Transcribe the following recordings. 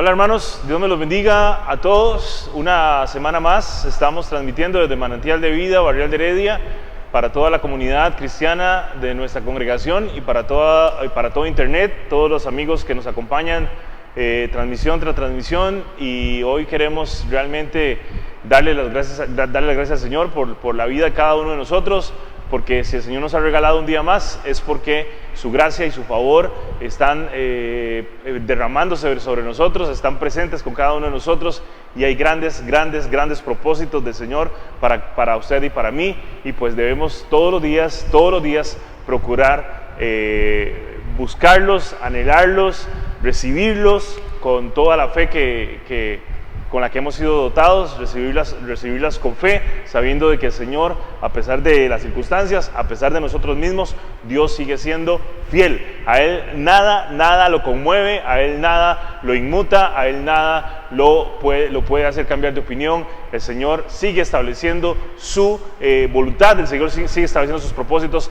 Hola hermanos, Dios me los bendiga a todos. Una semana más estamos transmitiendo desde Manantial de Vida, Barrial de Heredia, para toda la comunidad cristiana de nuestra congregación y para todo internet, todos los amigos que nos acompañan transmisión tras transmisión. Y hoy queremos realmente darle las gracias al Señor por la vida de cada uno de nosotros, porque si el Señor nos ha regalado un día más es porque su gracia y su favor están derramándose sobre nosotros, están presentes con cada uno de nosotros, y hay grandes propósitos del Señor para usted y para mí, y pues debemos todos los días procurar buscarlos, anhelarlos, recibirlos con toda la fe con la que hemos sido dotados, recibirlas con fe, sabiendo de que el Señor, a pesar de las circunstancias, a pesar de nosotros mismos, Dios sigue siendo fiel. A Él nada lo conmueve, a Él nada lo inmuta, a Él nada lo puede hacer cambiar de opinión. El Señor sigue estableciendo su voluntad, el Señor sigue estableciendo sus propósitos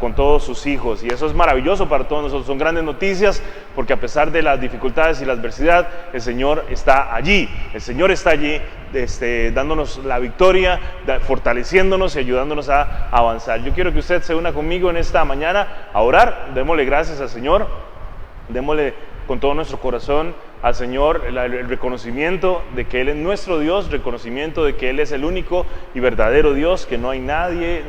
con todos sus hijos, y eso es maravilloso para todos nosotros. Son grandes noticias, porque a pesar de las dificultades y la adversidad, el Señor está allí. El Señor está allí dándonos la victoria, fortaleciéndonos y ayudándonos a avanzar. Yo quiero que usted se una conmigo en esta mañana a orar. Démosle gracias al Señor, démosle con todo nuestro corazón al Señor el reconocimiento de que Él es nuestro Dios, reconocimiento de que Él es el único y verdadero Dios, que no hay nadie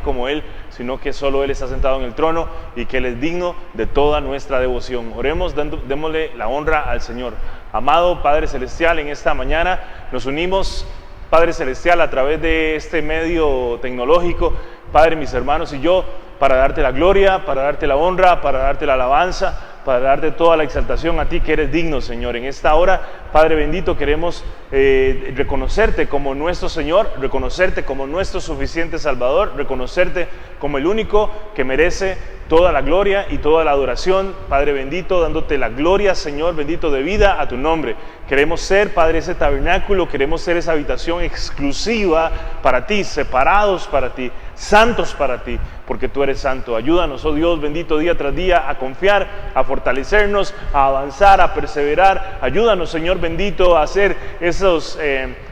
como Él, sino que solo Él está sentado en el trono y que Él es digno de toda nuestra devoción. Oremos, démosle la honra al Señor. Amado Padre Celestial, en esta mañana nos unimos, Padre Celestial, a través de este medio tecnológico, Padre, mis hermanos y yo, para darte la gloria, para darte la honra, para darte la alabanza, para darte toda la exaltación a ti que eres digno, Señor. En esta hora, Padre bendito, queremos reconocerte como nuestro Señor, reconocerte como nuestro suficiente Salvador, reconocerte como el único que merece toda la gloria y toda la adoración, Padre bendito, dándote la gloria, Señor bendito, de vida a tu nombre. Queremos ser, Padre, ese tabernáculo, queremos ser esa habitación exclusiva para ti, separados para ti, santos para ti, porque tú eres santo. Ayúdanos, oh Dios bendito, día tras día a confiar, a fortalecernos, a avanzar, a perseverar. Ayúdanos, Señor bendito, a hacer esos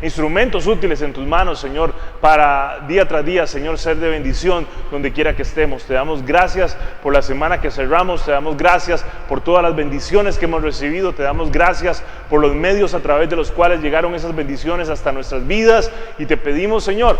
instrumentos útiles en tus manos, Señor, para día tras día, Señor, ser de bendición donde quiera que estemos. Te damos gracias por la semana que cerramos, te damos gracias por todas las bendiciones que hemos recibido, te damos gracias por los medios a través de los cuales llegaron esas bendiciones hasta nuestras vidas, y te pedimos, Señor,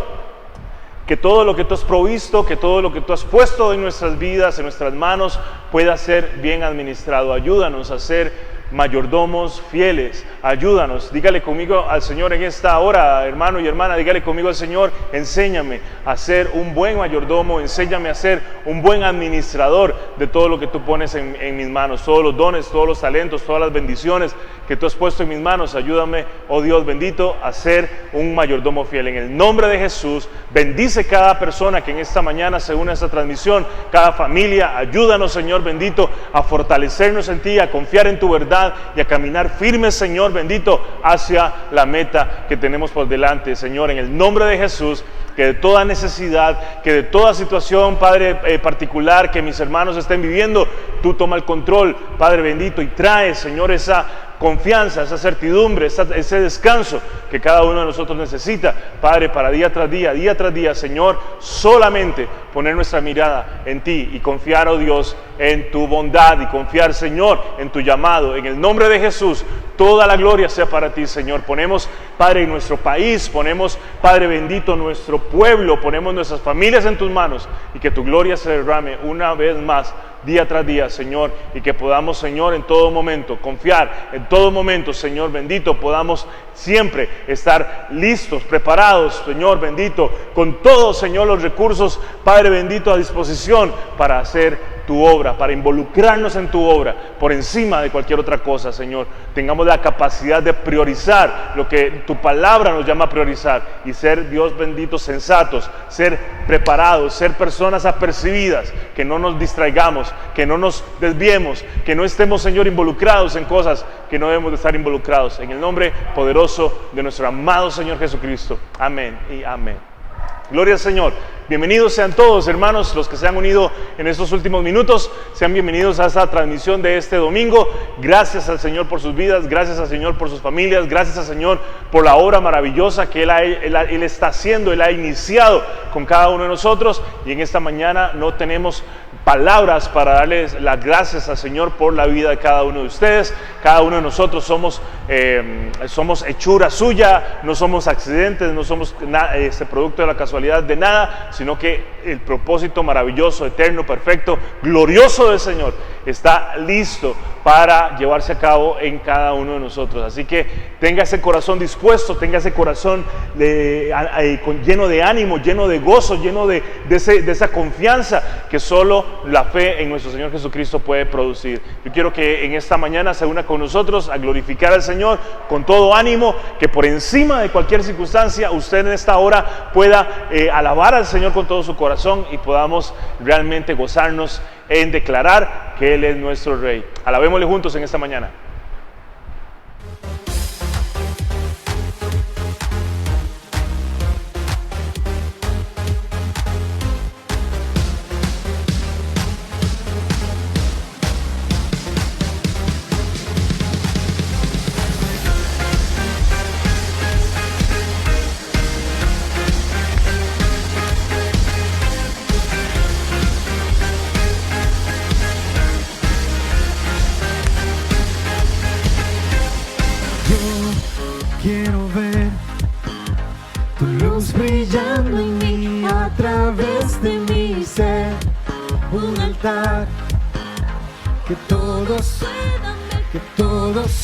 que todo lo que tú has provisto, que todo lo que tú has puesto en nuestras vidas, en nuestras manos, pueda ser bien administrado. Ayúdanos a ser mayordomos fieles. Ayúdanos, dígale conmigo al Señor en esta hora, hermano y hermana, dígale conmigo al Señor: enséñame a ser un buen mayordomo, enséñame a ser un buen administrador de todo lo que tú pones en mis manos, todos los dones, todos los talentos, todas las bendiciones que tú has puesto en mis manos. Ayúdame, oh Dios bendito, a ser un mayordomo fiel. En el nombre de Jesús, bendice cada persona que en esta mañana se une a esta transmisión, cada familia. Ayúdanos, Señor bendito, a fortalecernos en ti, a confiar en tu verdad y a caminar firmes, Señor bendito, hacia la meta que tenemos por delante, Señor, en el nombre de Jesús. Que de toda necesidad, que de toda situación, Padre, particular que mis hermanos estén viviendo, tú toma el control, Padre bendito, y trae, Señor, esa confianza, esa certidumbre, ese descanso que cada uno de nosotros necesita, Padre, para día tras día, Señor, solamente poner nuestra mirada en ti y confiar, oh Dios, en tu bondad, y confiar, Señor, en tu llamado. En el nombre de Jesús, toda la gloria sea para ti, Señor. Ponemos, Padre, en nuestro país, ponemos, Padre bendito, nuestro pueblo, ponemos nuestras familias en tus manos, y que tu gloria se derrame una vez más, día tras día, Señor, y que podamos, Señor, en todo momento confiar, en todo momento, Señor bendito, podamos siempre estar listos, preparados, Señor bendito, con todos, Señor, los recursos, Padre bendito, a disposición para hacer tu obra, para involucrarnos en tu obra por encima de cualquier otra cosa, Señor. Tengamos la capacidad de priorizar lo que tu palabra nos llama a priorizar, y ser, Dios bendito, sensatos, ser preparados, ser personas apercibidas, que no nos distraigamos, que no nos desviemos, que no estemos, Señor, involucrados en cosas que no debemos de estar involucrados. En el nombre poderoso de nuestro amado Señor Jesucristo. Amén y amén. Gloria al Señor. Bienvenidos sean todos, hermanos, los que se han unido en estos últimos minutos. Sean bienvenidos a esta transmisión de este domingo. Gracias al Señor por sus vidas, gracias al Señor por sus familias, gracias al Señor por la obra maravillosa que Él está haciendo, Él ha iniciado con cada uno de nosotros. Y en esta mañana no tenemos palabras para darles las gracias al Señor por la vida de cada uno de ustedes. Cada uno de nosotros somos hechura suya, no somos accidentes, no somos producto de la casualidad de nada, sino que el propósito maravilloso, eterno, perfecto, glorioso del Señor está listo para llevarse a cabo en cada uno de nosotros. Así que tenga ese corazón dispuesto, tenga ese corazón lleno de ánimo, lleno de gozo, lleno de esa confianza que solo la fe en nuestro Señor Jesucristo puede producir. Yo quiero que en esta mañana se una con nosotros a glorificar al Señor con todo ánimo, que por encima de cualquier circunstancia usted en esta hora pueda alabar al Señor con todo su corazón y podamos realmente gozarnos en declarar que Él es nuestro Rey. Alabémosle juntos en esta mañana. Quiero ver tu luz brillando en mí a través de mi ser, un altar que todos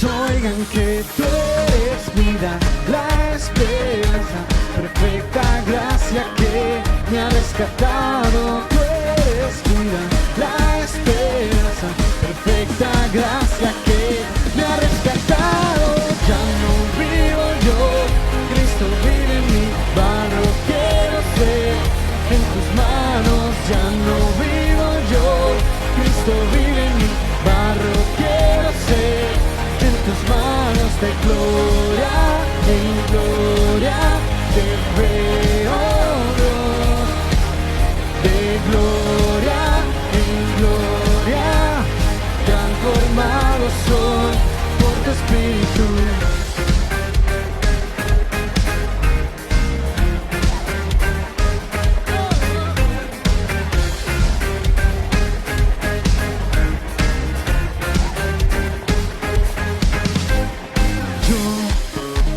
oigan que tú eres vida, la esperanza, perfecta gracia que me ha rescatado. Tú eres vida, la esperanza, perfecta gracia que me ha rescatado. Ya no vivo yo, Cristo vive en mí, barro quiero ser en tus manos. Ya no vivo yo, Cristo vive en mí, barro quiero ser en tus manos. De gloria en gloria te veo, Dios, de gloria en gloria transformado soy por tu Espíritu.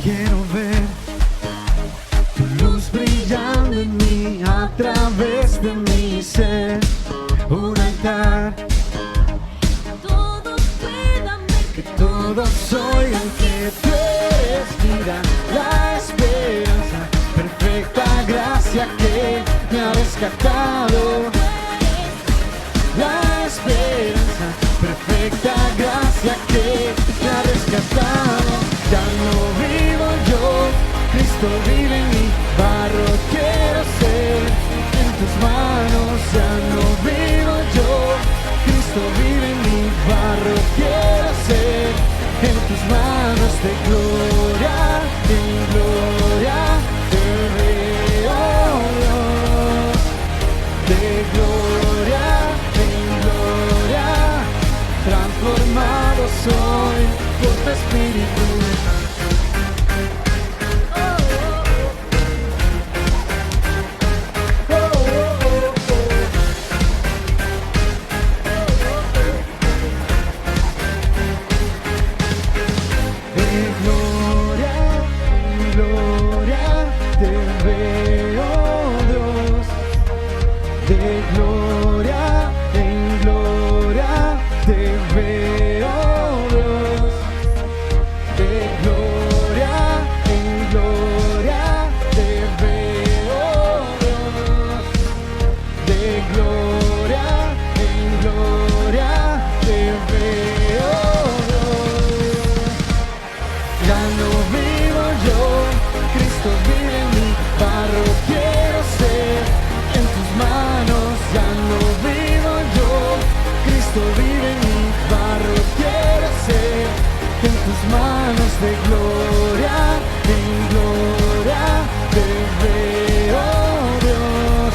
Quiero ver tu luz brillando en mí a través de mi ser, un altar que todos oigan que tú eres vida, la esperanza, perfecta gracia que me ha rescatado. La esperanza, perfecta gracia que me ha rescatado. Ya no vivo yo, Cristo vive en mí, barro quiero ser en tus manos. Ya no vivo yo, Cristo vive en mí, barro quiero ser en tus manos. De gloria en gloria te veo, Dios, de gloria en gloria transformado soy por tu Espíritu. De gloria en gloria te veo, Dios,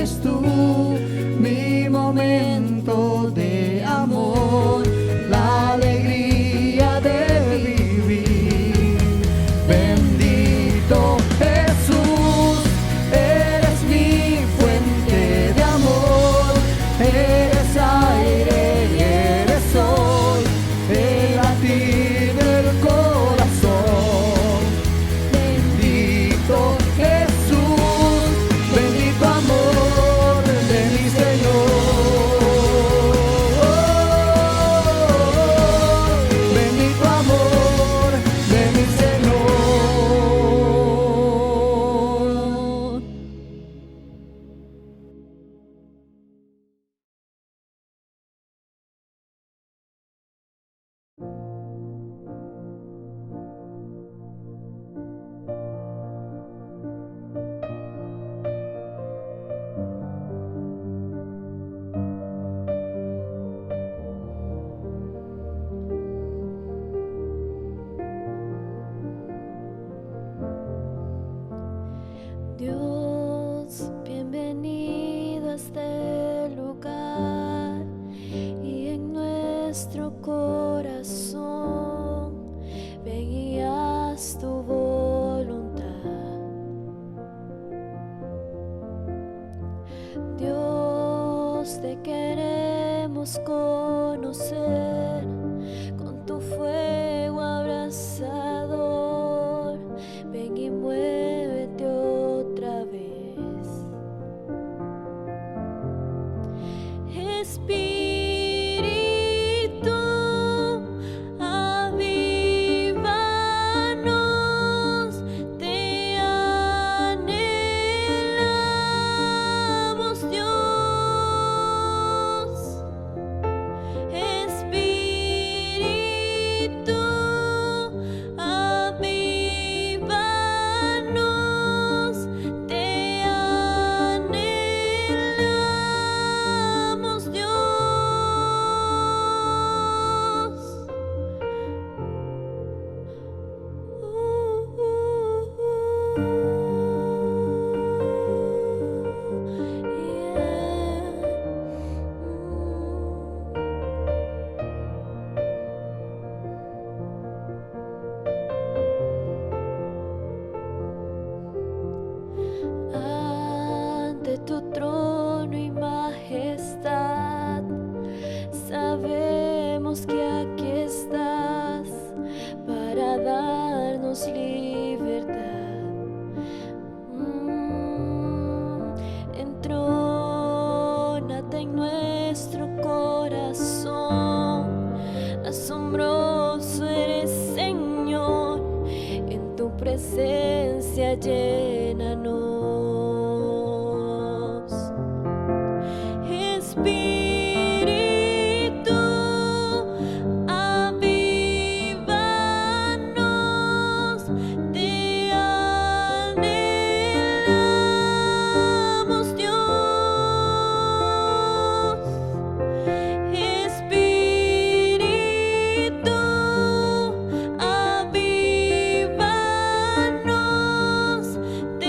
eres tú, mi momento de amor, la alegría de vivir. Bendito Jesús, eres mi fuente de amor, eres aire y eres sol, el latir del corazón. Bendito Jesús, bendito amor de mi Señor. Bendito amor de mi Señor. Dios, bienvenido a este lugar y en nuestro corazón ven y haz tu voluntad. Dios, te queremos conocer con tu fuego abrasador. Ven y muévete otra vez. Espíritu, avívanos, te anhelamos, Dios. Espíritu, avívanos, te anhelamos, Dios. Ante tu trono y majestad, sabemos que aquí estás para darnos libertad. Entrónate en nuestro corazón, asombroso eres, Señor, en tu presencia llénanos. Espíritu, avívanos, te anhelamos, Dios. Espíritu, avívanos, te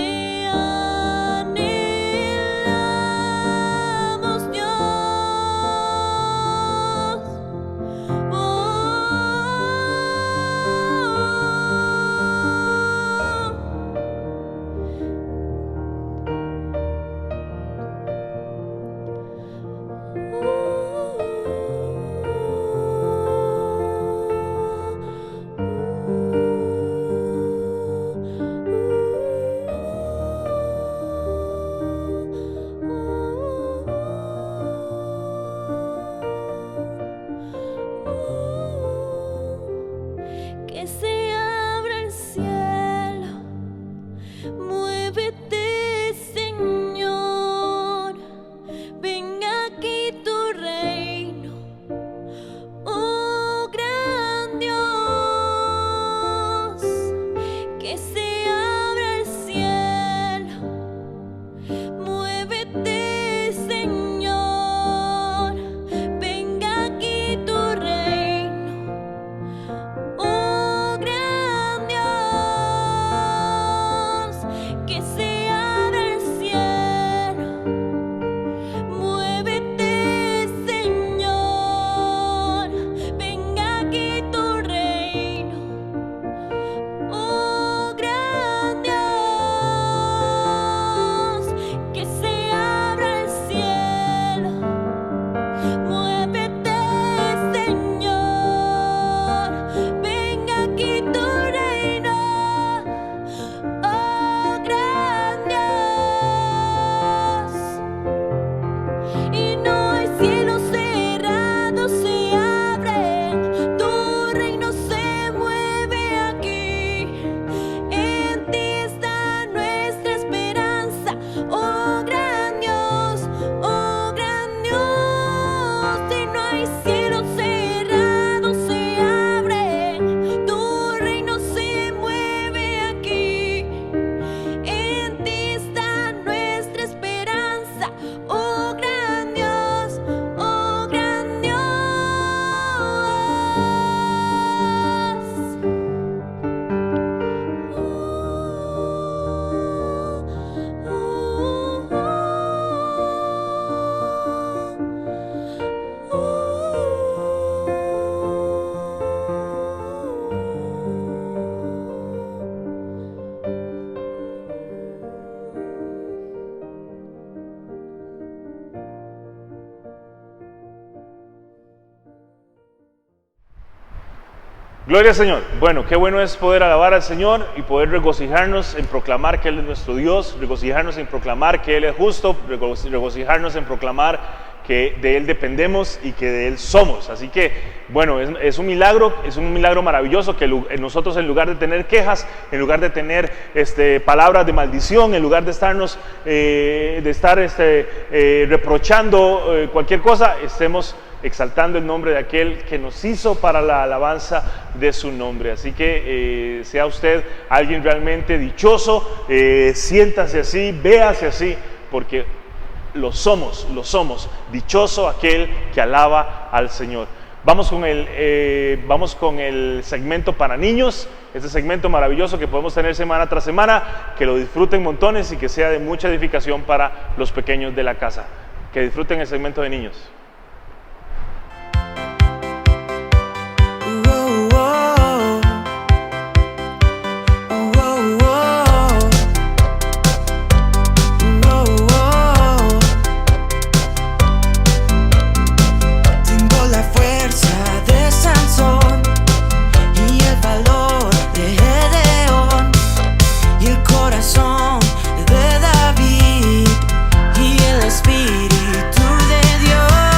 Gloria al Señor. Bueno, qué bueno es poder alabar al Señor y poder regocijarnos en proclamar que Él es nuestro Dios, regocijarnos en proclamar que Él es justo, regocijarnos en proclamar que de Él dependemos y que de Él somos. Así que, bueno, es un milagro maravilloso que nosotros, en lugar de tener quejas, en lugar de tener palabras de maldición, en lugar de estar reprochando cualquier cosa, estemos exaltando el nombre de aquel que nos hizo para la alabanza de su nombre. Así que sea usted alguien realmente dichoso, siéntase así, véase así, porque lo somos, dichoso aquel que alaba al Señor. Vamos con el segmento para niños, este segmento maravilloso que podemos tener semana tras semana, que lo disfruten montones y que sea de mucha edificación para los pequeños de la casa. Que disfruten el segmento de niños. De David y el Espíritu de Dios.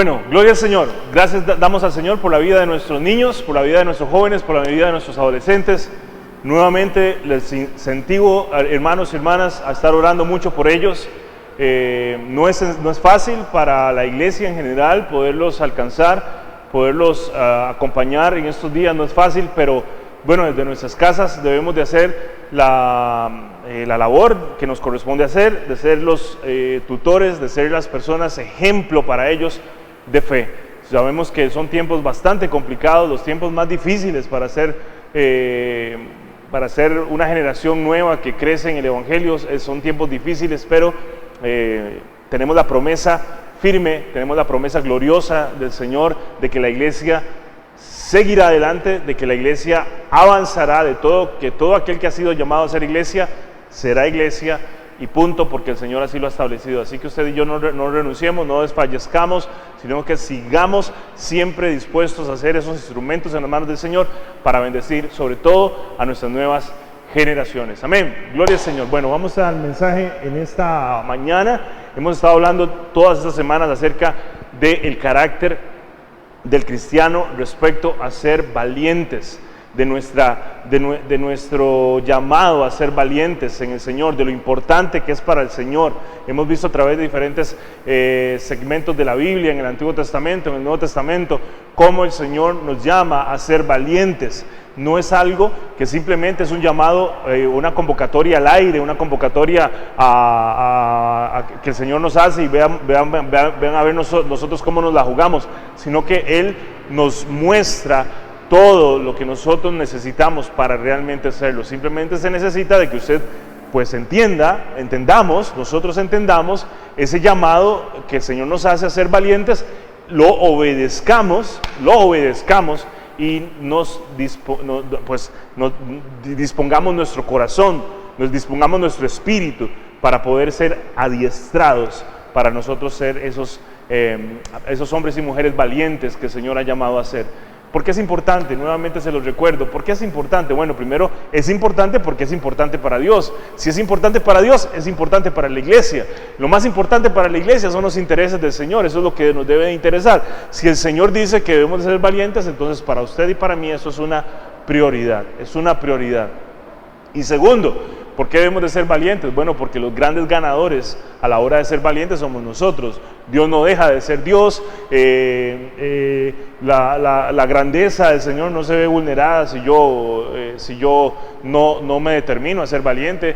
Bueno, gloria al Señor. Gracias damos al Señor por la vida de nuestros niños, por la vida de nuestros jóvenes, por la vida de nuestros adolescentes. Nuevamente les incentivo, hermanos y hermanas, a estar orando mucho por ellos. No es fácil para la iglesia en general poderlos alcanzar, poderlos acompañar en estos días, no es fácil, pero bueno, desde nuestras casas debemos de hacer la labor que nos corresponde hacer, de ser los tutores, de ser las personas ejemplo para ellos de fe. Sabemos que son tiempos bastante complicados, los tiempos más difíciles para ser una generación nueva que crece en el Evangelio. Son tiempos difíciles, pero tenemos la promesa firme, tenemos la promesa gloriosa del Señor de que la iglesia seguirá adelante, de que la iglesia avanzará, que todo aquel que ha sido llamado a ser iglesia será iglesia y punto, porque el Señor así lo ha establecido. Así que usted y yo no renunciemos, no desfallezcamos, sino que sigamos siempre dispuestos a ser esos instrumentos en las manos del Señor para bendecir sobre todo a nuestras nuevas generaciones. Amén. Gloria al Señor. Bueno, vamos al mensaje en esta mañana. Hemos estado hablando todas estas semanas acerca del carácter del cristiano respecto a ser valientes, de nuestro llamado a ser valientes en el Señor, de lo importante que es para el Señor. Hemos visto a través de diferentes segmentos de la Biblia, en el Antiguo Testamento, en el Nuevo Testamento, cómo el Señor nos llama a ser valientes. No es algo que simplemente es un llamado, una convocatoria al aire, una convocatoria que el Señor nos hace y vean a ver nosotros cómo nos la jugamos, sino que Él nos muestra todo lo que nosotros necesitamos para realmente hacerlo. Simplemente se necesita de que usted pues nosotros entendamos ese llamado que el Señor nos hace a ser valientes, lo obedezcamos y dispongamos nuestro corazón, nos dispongamos nuestro espíritu para poder ser adiestrados, para nosotros ser esos hombres y mujeres valientes que el Señor ha llamado a ser. ¿Por qué es importante? Nuevamente se los recuerdo. ¿Por qué es importante? Bueno, primero es importante porque es importante para Dios. Si es importante para Dios, es importante para la iglesia. Lo más importante para la iglesia son los intereses del Señor. Eso es lo que nos debe de interesar. Si el Señor dice que debemos de ser valientes, entonces para usted y para mí eso es una prioridad. Es una prioridad. Y segundo, ¿por qué debemos de ser valientes? Bueno, porque los grandes ganadores a la hora de ser valientes somos nosotros. Dios no deja de ser Dios. La grandeza del Señor no se ve vulnerada si yo no me determino a ser valiente.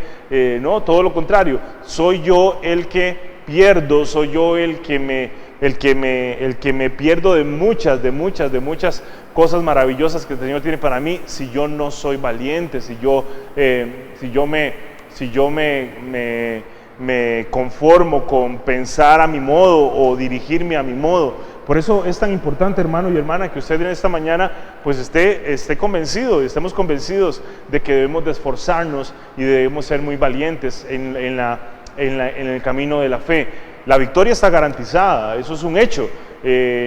No, todo lo contrario. Soy yo el que pierdo, soy yo el que me pierdo de muchas cosas maravillosas que el Señor tiene para mí si yo no soy valiente, si yo me conformo con pensar a mi modo o dirigirme a mi modo. Por eso es tan importante, hermano y hermana, que usted en esta mañana pues esté convencido, estemos convencidos de que debemos de esforzarnos y debemos ser muy valientes en el camino de la fe. La victoria está garantizada, eso es un hecho.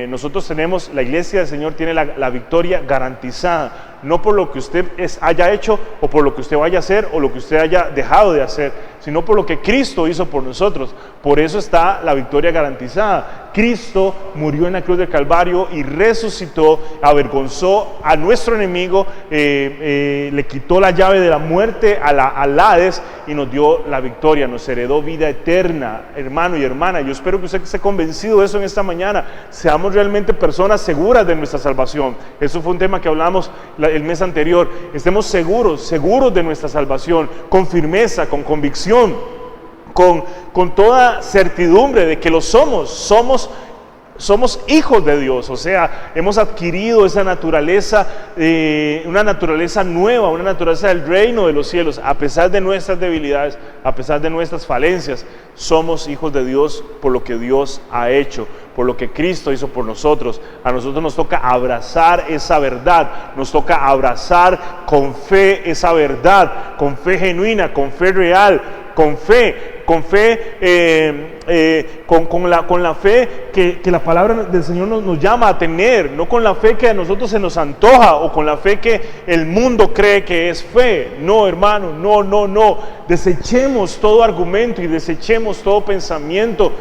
Nosotros tenemos, la iglesia del Señor tiene la victoria garantizada, no por lo que usted haya hecho o por lo que usted vaya a hacer o lo que usted haya dejado de hacer, sino por lo que Cristo hizo por nosotros. Por eso está la victoria garantizada. Cristo murió en la cruz del Calvario y resucitó, avergonzó a nuestro enemigo, le quitó la llave de la muerte al Hades y nos dio la victoria, nos heredó vida eterna, hermano y hermana. Yo espero que usted esté convencido de eso en esta mañana. Seamos realmente personas seguras de nuestra salvación. Eso fue un tema que hablamos el mes anterior. Estemos seguros de nuestra salvación, con firmeza, con convicción, con toda certidumbre de que lo somos hijos de Dios. O sea, hemos adquirido esa naturaleza, una naturaleza nueva, una naturaleza del reino de los cielos. A pesar de nuestras debilidades, a pesar de nuestras falencias, somos hijos de Dios por lo que Dios ha hecho, por lo que Cristo hizo por nosotros. A nosotros nos toca abrazar esa verdad, nos toca abrazar con fe esa verdad, con fe genuina, con fe real, con la fe que la palabra del Señor nos llama a tener, no con la fe que a nosotros se nos antoja o con la fe que el mundo cree que es fe. No, hermano, no. Desechemos todo argumento y desechemos todo pensamiento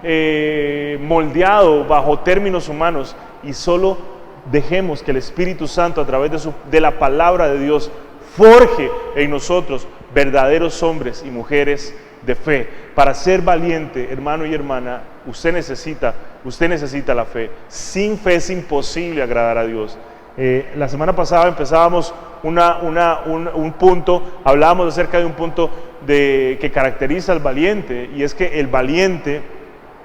moldeado bajo términos humanos y solo dejemos que el Espíritu Santo a través de la palabra de Dios forje en nosotros verdaderos hombres y mujeres de fe. Para ser valiente, hermano y hermana, usted necesita la fe. Sin fe es imposible agradar a Dios. La semana pasada empezábamos un punto, hablábamos acerca de un punto que caracteriza al valiente, y es que el valiente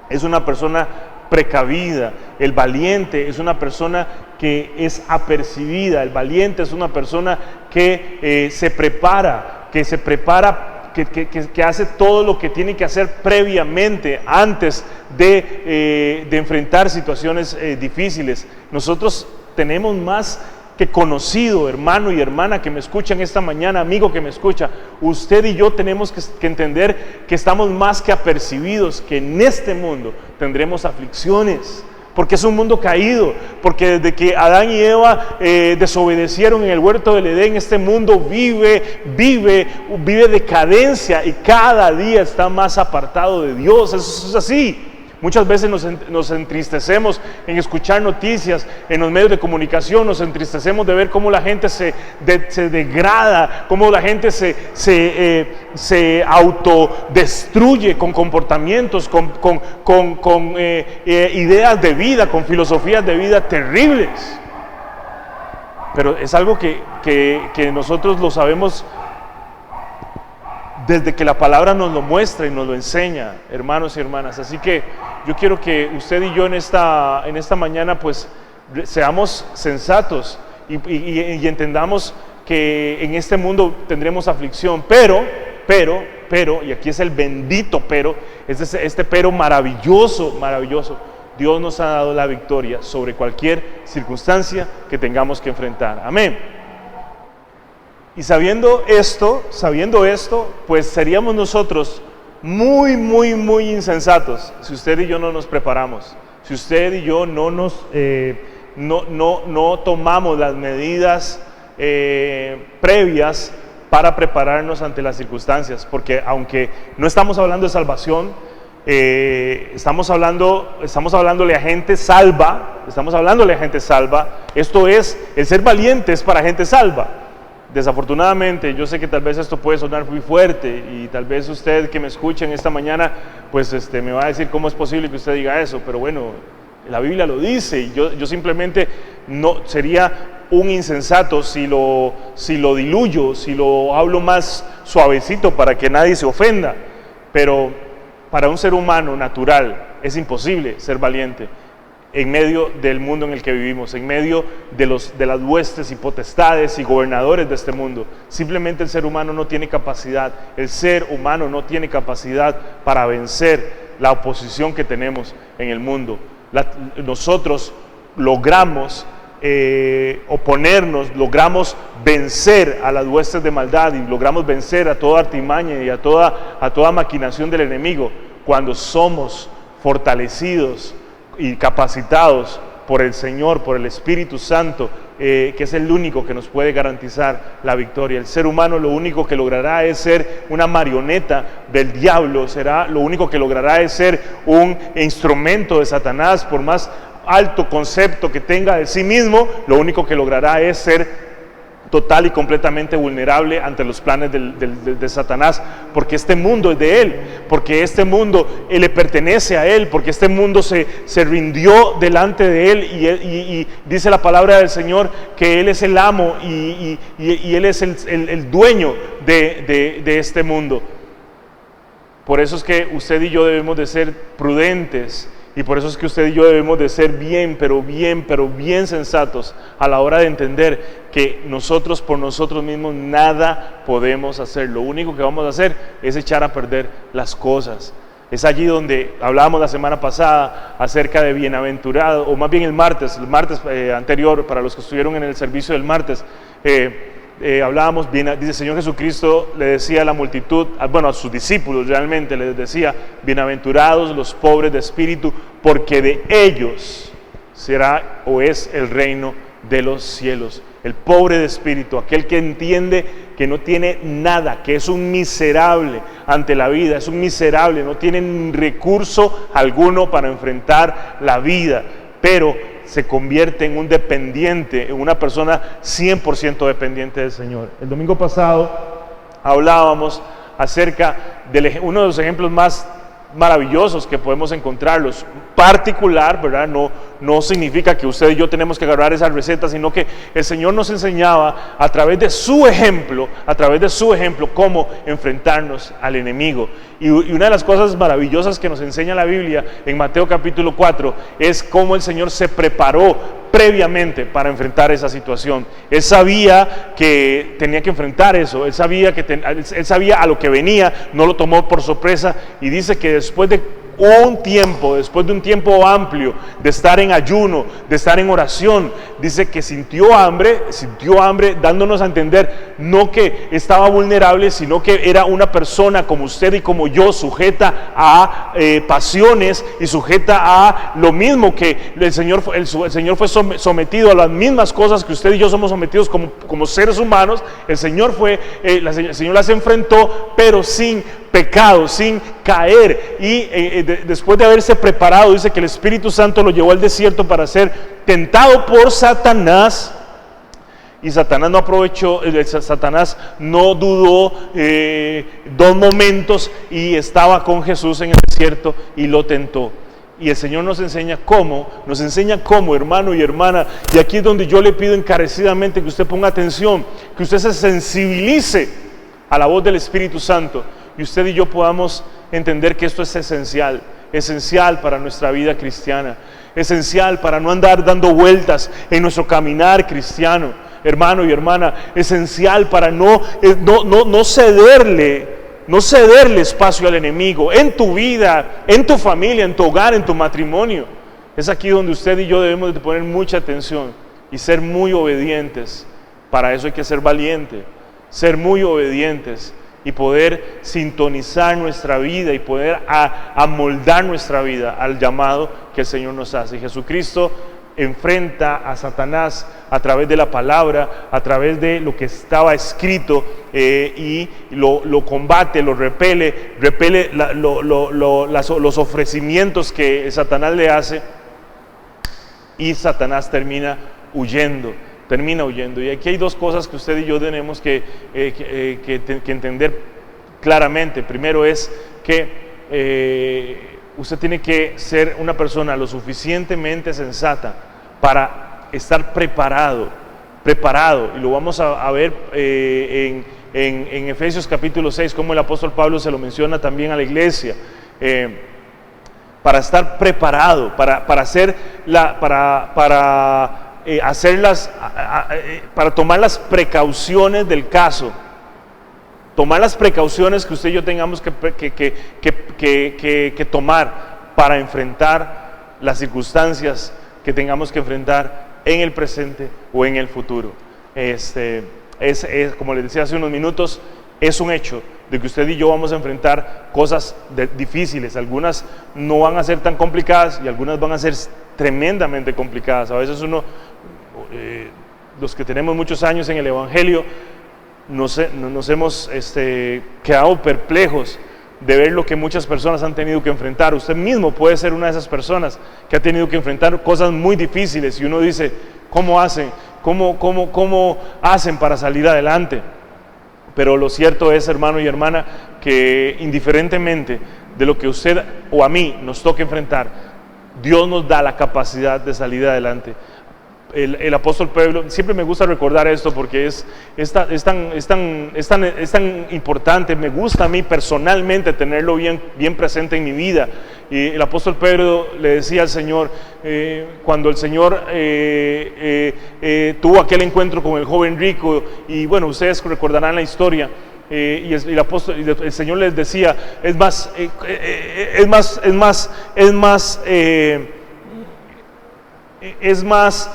es una persona precavida, el valiente es una persona que es apercibida, el valiente es una persona que se prepara, que hace todo lo que tiene que hacer previamente antes de enfrentar situaciones difíciles. Nosotros tenemos más que conocido, hermano y hermana que me escuchan esta mañana, amigo que me escucha, usted y yo tenemos que entender que estamos más que apercibidos, que en este mundo tendremos aflicciones, porque es un mundo caído, porque desde que Adán y Eva desobedecieron en el huerto del Edén, este mundo vive decadencia y cada día está más apartado de Dios. Eso es así. Muchas veces nos entristecemos en escuchar noticias en los medios de comunicación, nos entristecemos de ver cómo la gente se degrada, cómo la gente se autodestruye con comportamientos, con ideas de vida, con filosofías de vida terribles. Pero es algo que nosotros lo sabemos desde que la palabra nos lo muestra y nos lo enseña, hermanos y hermanas. Así que yo quiero que usted y yo en esta mañana pues seamos sensatos y entendamos que en este mundo tendremos aflicción, pero, y aquí es el bendito pero, es este pero maravilloso, Dios nos ha dado la victoria sobre cualquier circunstancia que tengamos que enfrentar. Amén. Y sabiendo esto, pues seríamos nosotros muy insensatos si usted y yo no nos preparamos, si usted y yo no tomamos las medidas previas para prepararnos ante las circunstancias, porque aunque no estamos hablando de salvación, estamos hablándole a gente salva, esto es, el ser valiente es para gente salva. Desafortunadamente, yo sé que tal vez esto puede sonar muy fuerte y tal vez usted que me escucha en esta mañana, pues me va a decir cómo es posible que usted diga eso, pero bueno, la Biblia lo dice y yo simplemente no sería un insensato si lo diluyo, si lo hablo más suavecito para que nadie se ofenda, pero para un ser humano natural es imposible ser valiente en medio del mundo en el que vivimos, en medio de las huestes y potestades y gobernadores de este mundo. Simplemente el ser humano no tiene capacidad, para vencer la oposición que tenemos en el mundo. Nosotros logramos oponernos, logramos vencer a las huestes de maldad y logramos vencer a toda artimaña y a toda maquinación del enemigo cuando somos fortalecidos y capacitados por el Señor, por el Espíritu Santo, que es el único que nos puede garantizar la victoria. El ser humano lo único que logrará es ser una marioneta del diablo, lo único que logrará es ser un instrumento de Satanás. Por más alto concepto que tenga de sí mismo, lo único que logrará es ser total y completamente vulnerable ante los planes de Satanás, porque este mundo es de él, porque este mundo le pertenece a él, porque este mundo se rindió delante de él y dice la palabra del Señor que él es el amo y él es el dueño de este mundo. Por eso es que usted y yo debemos de ser prudentes. Y por eso es que usted y yo debemos de ser bien sensatos a la hora de entender que nosotros por nosotros mismos nada podemos hacer. Lo único que vamos a hacer es echar a perder las cosas. Es allí donde hablábamos la semana pasada acerca de bienaventurado, o más bien el martes anterior, para los que estuvieron en el servicio del martes, hablábamos, dice el Señor Jesucristo, le decía a la multitud, a sus discípulos realmente les decía, bienaventurados los pobres de espíritu, porque de ellos será o es el reino de los cielos. El pobre de espíritu, aquel que entiende que no tiene nada, que es un miserable ante la vida, es un miserable, no tiene recurso alguno para enfrentar la vida, pero se convierte en un dependiente, en una persona 100% dependiente del Señor. El domingo pasado hablábamos acerca de uno de los ejemplos más maravillosos que podemos encontrarlos, particular, ¿verdad? No significa que usted y yo tenemos que agarrar esa receta, sino que el Señor nos enseñaba a través de su ejemplo, cómo enfrentarnos al enemigo. Y una de las cosas maravillosas que nos enseña la Biblia en Mateo capítulo 4 es cómo el Señor se preparó previamente para enfrentar esa situación. Él sabía que tenía que enfrentar eso, él sabía a lo que venía, no lo tomó por sorpresa, y dice que después de un tiempo amplio de estar en ayuno, de estar en oración, dice que sintió hambre, dándonos a entender no que estaba vulnerable, sino que era una persona como usted y como yo, sujeta a pasiones y sujeta a lo mismo que el Señor fue sometido a las mismas cosas que usted y yo somos sometidos como seres humanos. El Señor las enfrentó, pero sin pecado, sin caer, y después de haberse preparado, dice que el Espíritu Santo lo llevó al desierto para ser tentado por Satanás, y Satanás no dudó 2 momentos y estaba con Jesús en el desierto y lo tentó. Y el Señor nos enseña cómo, hermano y hermana, y aquí es donde yo le pido encarecidamente que usted ponga atención, que usted se sensibilice a la voz del Espíritu Santo, y usted y yo podamos entender que esto es esencial para nuestra vida cristiana, esencial para no andar dando vueltas en nuestro caminar cristiano, hermano y hermana, esencial para no cederle espacio al enemigo en tu vida, en tu familia, en tu hogar, en tu matrimonio. Es aquí donde usted y yo debemos de poner mucha atención y ser muy obedientes. Para eso hay que ser valiente, ser muy obedientes y poder sintonizar nuestra vida y poder amoldar nuestra vida al llamado que el Señor nos hace. Y Jesucristo enfrenta a Satanás a través de la palabra, a través de lo que estaba escrito, y lo combate, lo repele los ofrecimientos que Satanás le hace, y Satanás termina huyendo. Y aquí hay 2 cosas que usted y yo tenemos que entender claramente. Primero es que usted tiene que ser una persona lo suficientemente sensata para estar preparado, y lo vamos a ver en Efesios capítulo 6, como el apóstol Pablo se lo menciona también a la iglesia, para estar preparado, para tomar las precauciones del caso, tomar las precauciones que usted y yo tengamos que tomar para enfrentar las circunstancias que tengamos que enfrentar en el presente o en el futuro. Como les decía hace unos minutos, es un hecho de que usted y yo vamos a enfrentar cosas difíciles. Algunas no van a ser tan complicadas y algunas van a ser tremendamente complicadas. A veces los que tenemos muchos años en el Evangelio, nos hemos quedado perplejos de ver lo que muchas personas han tenido que enfrentar. Usted mismo puede ser una de esas personas que ha tenido que enfrentar cosas muy difíciles, y uno dice, ¿cómo hacen? ¿Cómo hacen para salir adelante? Pero lo cierto es, hermano y hermana, que indiferentemente de lo que usted o a mí nos toque enfrentar, Dios nos da la capacidad de salir adelante. El apóstol Pablo, siempre me gusta recordar esto porque es tan importante, me gusta a mí personalmente tenerlo bien presente en mi vida. Y el apóstol Pedro le decía al Señor, cuando el Señor tuvo aquel encuentro con el joven rico, y bueno, ustedes recordarán la historia, y el Señor les decía, es más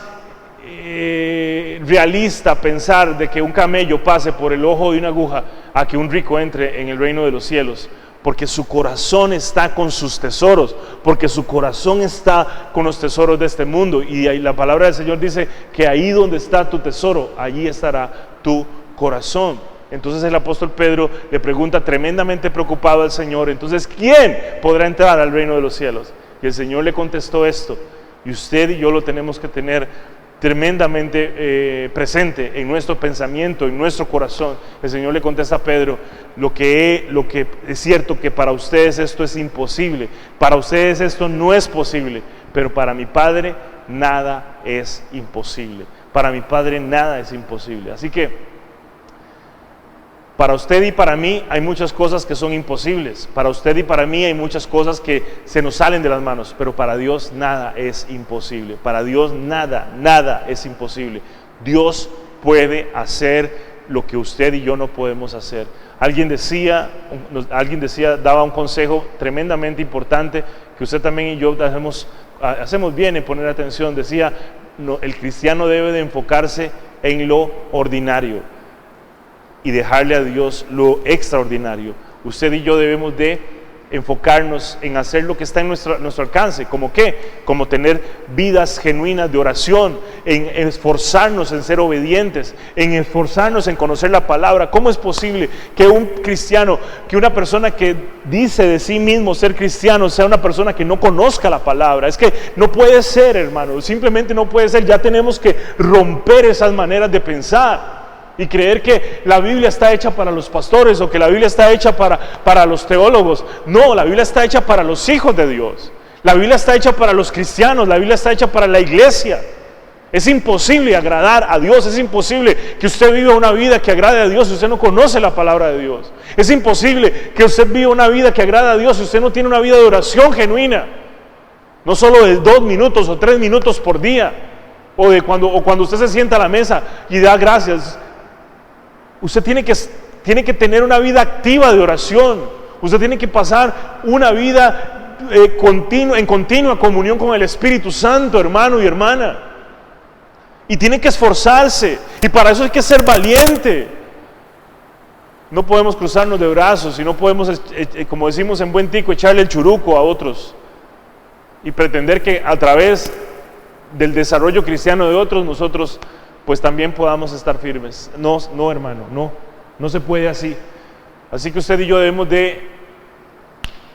realista pensar de que un camello pase por el ojo de una aguja a que un rico entre en el reino de los cielos, porque su corazón está con sus tesoros, porque su corazón está con los tesoros de este mundo. Y ahí la palabra del Señor dice que ahí donde está tu tesoro, allí estará tu corazón. Entonces el apóstol Pedro le pregunta tremendamente preocupado al Señor, entonces ¿quién podrá entrar al reino de los cielos? Y el Señor le contestó esto, y usted y yo lo tenemos que tener tremendamente presente en nuestro pensamiento, en nuestro corazón. El Señor le contesta a Pedro, lo que es cierto que para ustedes esto es imposible, para ustedes esto no es posible, pero para mi Padre nada es imposible, para mi Padre nada es imposible. Así que para usted y para mí hay muchas cosas que son imposibles, para usted y para mí hay muchas cosas que se nos salen de las manos, pero para Dios nada es imposible, para Dios nada es imposible. Dios puede hacer lo que usted y yo no podemos hacer. Alguien decía, daba un consejo tremendamente importante que usted también y yo hacemos bien en poner atención. Decía, no, el cristiano debe de enfocarse en lo ordinario y dejarle a Dios lo extraordinario. Usted y yo debemos de enfocarnos en hacer lo que está en nuestro alcance. ¿Cómo qué? Como tener vidas genuinas de oración, en esforzarnos en ser obedientes, en esforzarnos en conocer la palabra. ¿Cómo es posible que un cristiano, que una persona que dice de sí mismo ser cristiano, sea una persona que no conozca la palabra? Es que no puede ser, hermano, simplemente no puede ser. Ya tenemos que romper esas maneras de pensar y creer que la Biblia está hecha para los pastores o que la Biblia está hecha para los teólogos. No, la Biblia está hecha para los hijos de Dios. La Biblia está hecha para los cristianos, la Biblia está hecha para la iglesia. Es imposible agradar a Dios, es imposible que usted viva una vida que agrade a Dios si usted no conoce la palabra de Dios. Es imposible que usted viva una vida que agrade a Dios si usted no tiene una vida de oración genuina. No solo de 2 minutos o 3 minutos por día, o cuando usted se sienta a la mesa y da gracias. Usted tiene que tener una vida activa de oración. Usted tiene que pasar una vida en continua comunión con el Espíritu Santo, hermano y hermana. Y tiene que esforzarse. Y para eso hay que ser valiente. No podemos cruzarnos de brazos y no podemos, como decimos en buen tico, echarle el churuco a otros y pretender que a través del desarrollo cristiano de otros nosotros pues también podamos estar firmes. No, hermano, no se puede así. Así que usted y yo debemos de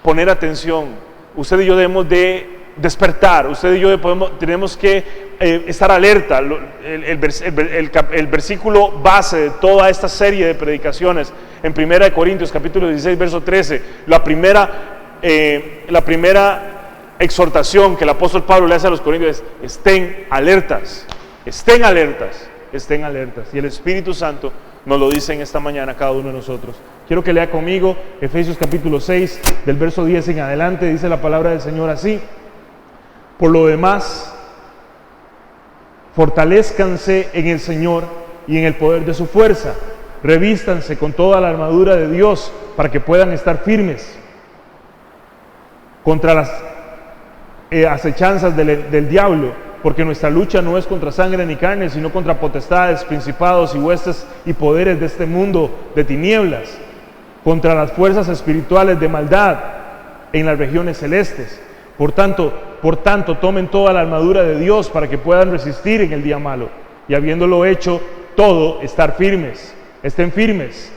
poner atención, usted y yo debemos de despertar, usted y yo tenemos que estar alerta. El versículo base de toda esta serie de predicaciones en 1 Corintios capítulo 16 verso 13, la primera exhortación que el apóstol Pablo le hace a los corintios es: estén alertas. Estén alertas, estén alertas. Y el Espíritu Santo nos lo dice en esta mañana a cada uno de nosotros. Quiero que lea conmigo Efesios capítulo 6, del verso 10 en adelante. Dice la palabra del Señor así: por lo demás, fortalezcanse en el Señor y en el poder de su fuerza. Revístanse con toda la armadura de Dios para que puedan estar firmes contra las acechanzas del diablo. Porque nuestra lucha no es contra sangre ni carne, sino contra potestades, principados y huestes y poderes de este mundo de tinieblas, contra las fuerzas espirituales de maldad en las regiones celestes. Por tanto, tomen toda la armadura de Dios para que puedan resistir en el día malo, y habiéndolo hecho todo, estar firmes. Estén firmes,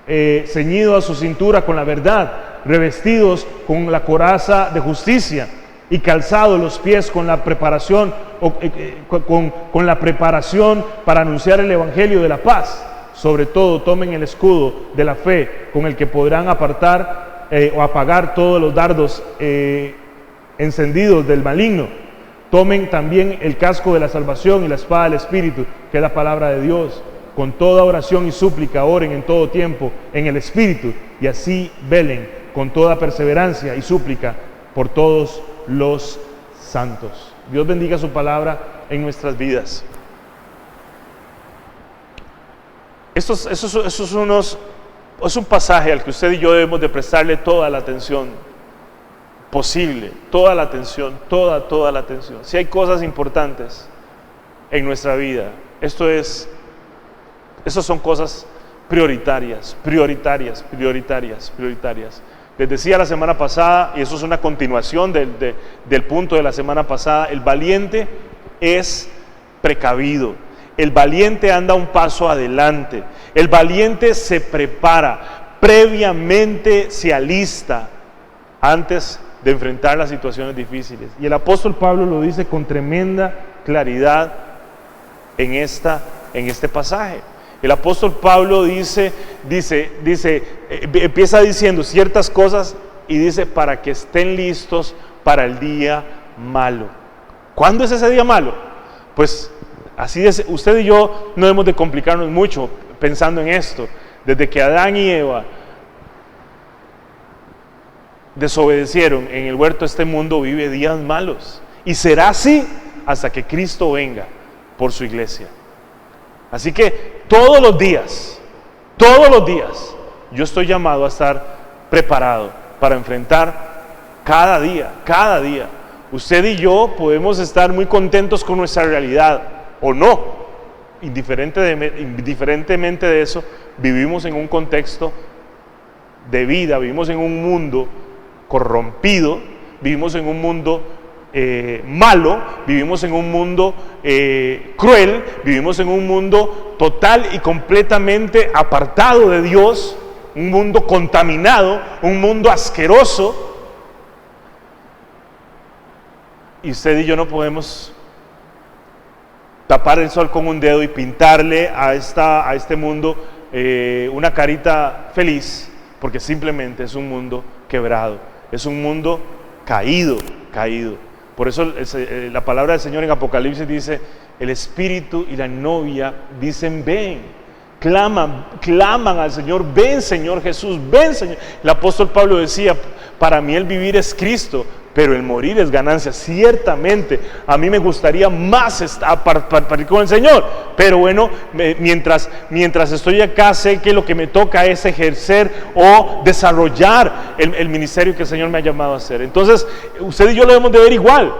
ceñidos a su cintura con la verdad, revestidos con la coraza de justicia, y calzados los pies con la preparación con la preparación para anunciar el evangelio de la paz. Sobre todo tomen el escudo de la fe, con el que podrán apartar o apagar todos los dardos encendidos del maligno. Tomen también el casco de la salvación y la espada del Espíritu, que es la palabra de Dios. Con toda oración y súplica oren en todo tiempo en el Espíritu, y así velen con toda perseverancia y súplica por todos los santos. Dios bendiga su palabra en nuestras vidas. Es un pasaje al que usted y yo debemos de prestarle toda la atención posible, toda la atención, toda la atención. Si hay cosas importantes en nuestra vida, esas son cosas prioritarias. Les decía la semana pasada, y eso es una continuación del punto de la semana pasada: el valiente es precavido, El valiente anda un paso adelante. El valiente se prepara, previamente se alista antes de enfrentar las situaciones difíciles. Y el apóstol Pablo lo dice con tremenda claridad en este pasaje. El apóstol Pablo empieza diciendo ciertas cosas y dice para que estén listos para el día malo. ¿Cuándo es ese día malo? Pues así es, usted y yo no debemos de complicarnos mucho pensando en esto. Desde que Adán y Eva desobedecieron en el huerto, este mundo vive días malos. Y será así hasta que Cristo venga por su iglesia. Así que todos los días, yo estoy llamado a estar preparado para enfrentar cada día. Usted y yo podemos estar muy contentos con nuestra realidad o no. Indiferentemente de eso, vivimos en un contexto de vida, vivimos en un mundo corrompido, vivimos en un mundo malo, vivimos en un mundo cruel, vivimos en un mundo total y completamente apartado de Dios, un mundo contaminado, un mundo asqueroso. Y usted y yo no podemos tapar el sol con un dedo y pintarle a este mundo una carita feliz, porque simplemente es un mundo quebrado, es un mundo caído. Por eso la palabra del Señor en Apocalipsis dice, el Espíritu y la novia dicen ven, claman al Señor, ven Señor Jesús, ven Señor. El apóstol Pablo decía, para mí el vivir es Cristo, pero el morir es ganancia. Ciertamente, a mí me gustaría más partir con el Señor, pero bueno, mientras estoy acá, sé que lo que me toca es ejercer o desarrollar el ministerio que el Señor me ha llamado a hacer. Entonces, usted y yo lo debemos de ver igual.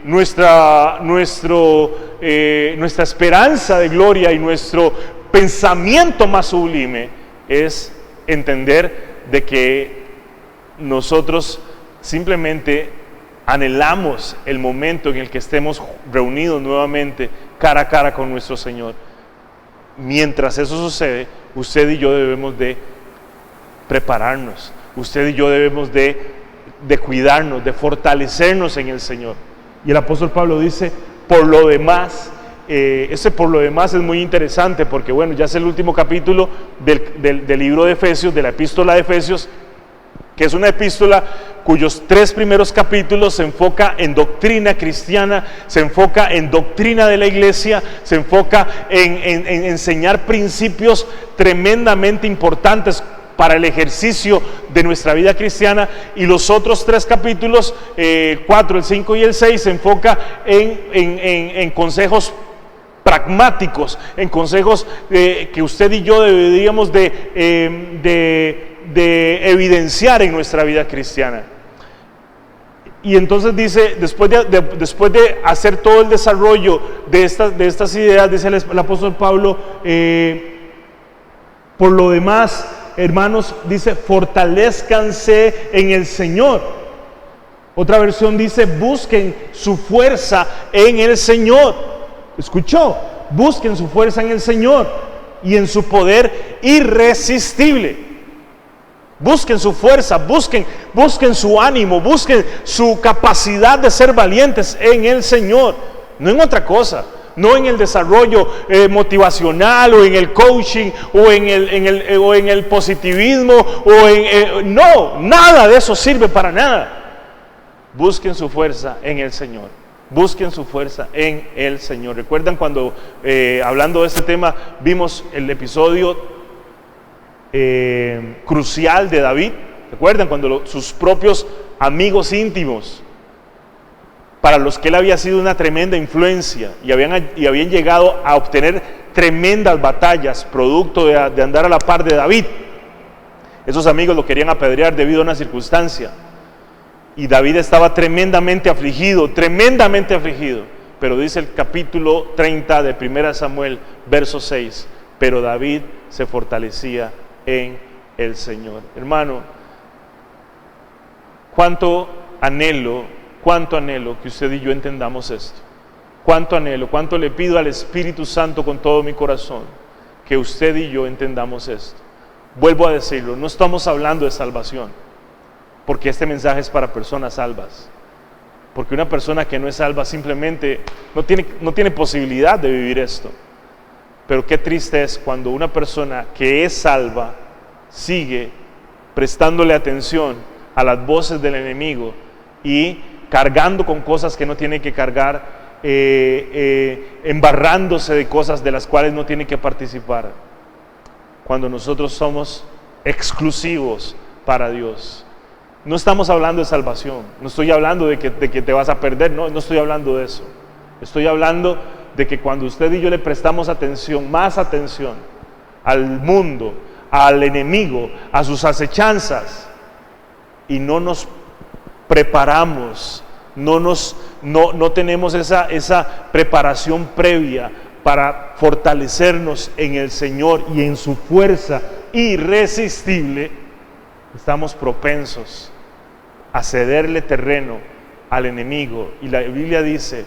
Nuestra esperanza de gloria y nuestro pensamiento más sublime es entender de que nosotros simplemente anhelamos el momento en el que estemos reunidos nuevamente cara a cara con nuestro Señor. Mientras eso sucede, usted y yo debemos de prepararnos, usted y yo debemos de cuidarnos, de fortalecernos en el Señor. Y el apóstol Pablo dice, por lo demás, ese por lo demás es muy interesante porque bueno, ya es el último capítulo del libro de Efesios, de la epístola de Efesios, que es una epístola cuyos 3 primeros capítulos se enfoca en doctrina cristiana, se enfoca en doctrina de la iglesia, se enfoca en enseñar principios tremendamente importantes para el ejercicio de nuestra vida cristiana, y los otros 3 capítulos, 4, el 5 y el 6, se enfoca en consejos pragmáticos, en consejos que usted y yo deberíamos de evidenciar en nuestra vida cristiana. Y entonces dice, después de hacer todo el desarrollo de estas ideas, dice el apóstol Pablo, por lo demás, hermanos, dice, fortalezcanse en el Señor. Otra versión dice, busquen su fuerza en el Señor. ¿Escuchó? Busquen su fuerza en el Señor y en su poder irresistible. Busquen su fuerza, busquen su ánimo, busquen su capacidad de ser valientes en el Señor, no en otra cosa, no en el desarrollo motivacional o en el coaching o en el positivismo no, nada de eso sirve para nada. Busquen su fuerza en el Señor. Busquen su fuerza en el Señor. ¿Recuerdan cuando hablando de este tema vimos el episodio crucial de David? ¿Recuerdan cuando sus propios amigos íntimos, para los que él había sido una tremenda influencia y habían llegado a obtener tremendas batallas producto de andar a la par de David, esos amigos lo querían apedrear debido a una circunstancia, y David estaba tremendamente afligido, pero dice el capítulo 30 de 1 Samuel, verso 6, pero David se fortalecía en el Señor. Hermano, cuánto anhelo que usted y yo entendamos esto. cuánto anhelo, cuánto le pido al Espíritu Santo con todo mi corazón, que usted y yo entendamos esto. Vuelvo a decirlo, no estamos hablando de salvación, porque este mensaje es para personas salvas. Porque una persona que no es salva simplemente no tiene posibilidad de vivir esto. Pero qué triste es cuando una persona que es salva sigue prestándole atención a las voces del enemigo y cargando con cosas que no tiene que cargar, embarrándose de cosas de las cuales no tiene que participar, cuando nosotros somos exclusivos para Dios. No estamos hablando de salvación, no estoy hablando de que te vas a perder, no estoy hablando de eso. Estoy hablando de que cuando usted y yo le prestamos atención, más atención al mundo, al enemigo, a sus acechanzas, y no nos preparamos, no tenemos esa preparación previa para fortalecernos en el Señor y en su fuerza irresistible, estamos propensos a cederle terreno al enemigo. Y la Biblia dice